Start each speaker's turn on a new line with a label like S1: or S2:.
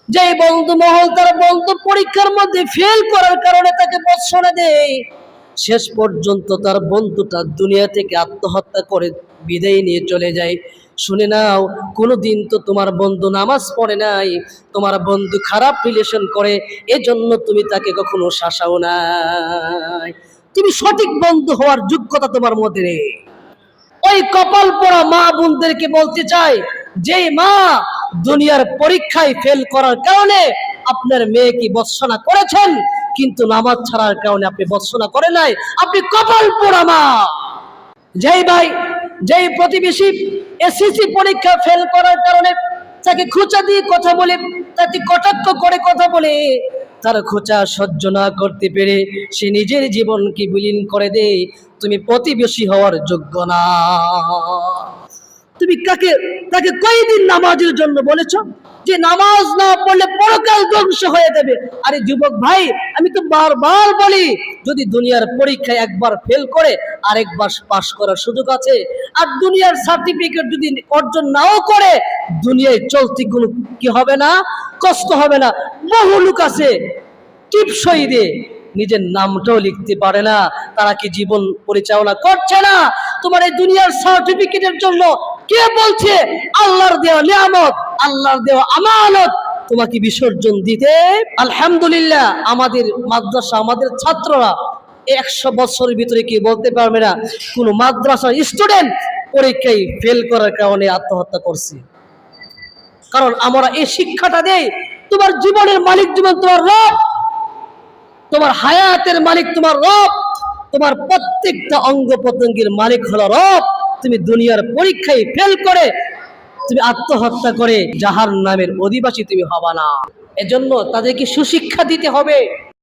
S1: যে বন্ধু মহল তার বন্ধু পরীক্ষার মধ্যে ফেল করার কারণে তাকে বর্ষণা দেয়, শেষ পর্যন্ত তার বন্ধুটা দুনিয়া থেকে আত্মহত্যা করে বিদায় নিয়ে চলে যায়। শুনে নাও, কোনোদিন তো তোমার বন্ধু নামাজ পড়ে নাই, তোমার বন্ধু খারাপ রিলেশন করে, এজন্য তুমি তাকে কখনো শাসাও নাই। তুমি সঠিক বন্ধু হওয়ার যোগ্যতা তোমার মধ্যে নেই। ওই কপাল পোড়া মা বোনদেরকে বলতে চাই, যে মা দুনিয়ার পরীক্ষায় ফেল করার কারণে আপনার মেয়েকে ভর্ৎসনা করেছেন, কিন্তু নামাজ ছাড়ার কারণে আপনি ভর্ৎসনা করে নাই, আপনি কপাল পোড়া মা। যেই ভাই, যেই প্রতিবেশী এসএসসি পরীক্ষা ফেল করার কারণে তাকে খোঁচা দিয়ে কথা বলে, তাকে কটাক্ষ করে কথা বলে, তার খোঁচা সহ্য না করতে পেরে সে নিজের জীবনকে বিলীন করে দেয়, তুমি প্রতিবেশী হওয়ার যোগ্য না। তুমি তাকে কয়দিন নামাজের জন্য বলেছো যে নামাজ না পড়লে পরকাল ধ্বংস হয়ে যাবে? আরে যুবক ভাই, আমি তো বারবার বলি, যদি দুনিয়ার পরীক্ষায় একবার ফেল করে আরেকবার পাশ করার সুযোগ আছে। আর দুনিয়ার সার্টিফিকেট যদি অর্জন নাও করে, দুনিয়ায় চলতে কোনো কি হবে না, কষ্ট হবে না। বহু লোক আছে টিপসই দিয়ে নিজের নামটাও লিখতে পারে না, তারা কি জীবন পরিচালনা করছে না? তোমার এই দুনিয়ার সার্টিফিকেটের জন্য কে বলছে আল্লাহর দেওয়া নিয়ামত, আল্লাহর দেওয়া আমানত তোমাকে বিসর্জন দিতে? আলহামদুলিল্লাহ, আমাদের মাদ্রাসা, আমাদের ছাত্ররা 100 বছরের ভিতরে কি বলতে পারবে না কোন মাদ্রাসার স্টুডেন্ট পরীক্ষায় ফেল করার কারণে আত্মহত্যা করছে। কারণ আমরা এই শিক্ষাটা দেই, তোমার জীবনের মালিক জীবন তোমার রব, তোমার হায়াতের মালিক তোমার রব, তোমার প্রত্যেকটা অঙ্গ প্রত্যঙ্গের মালিক হলো রব। তুমি দুনিয়ার পরীক্ষায় ফেল করে তুমি আত্মহত্যা করে জাহান্নামের অধিবাসী তুমি হবা না। এজন্য তাদেরকে সুশিক্ষা দিতে হবে।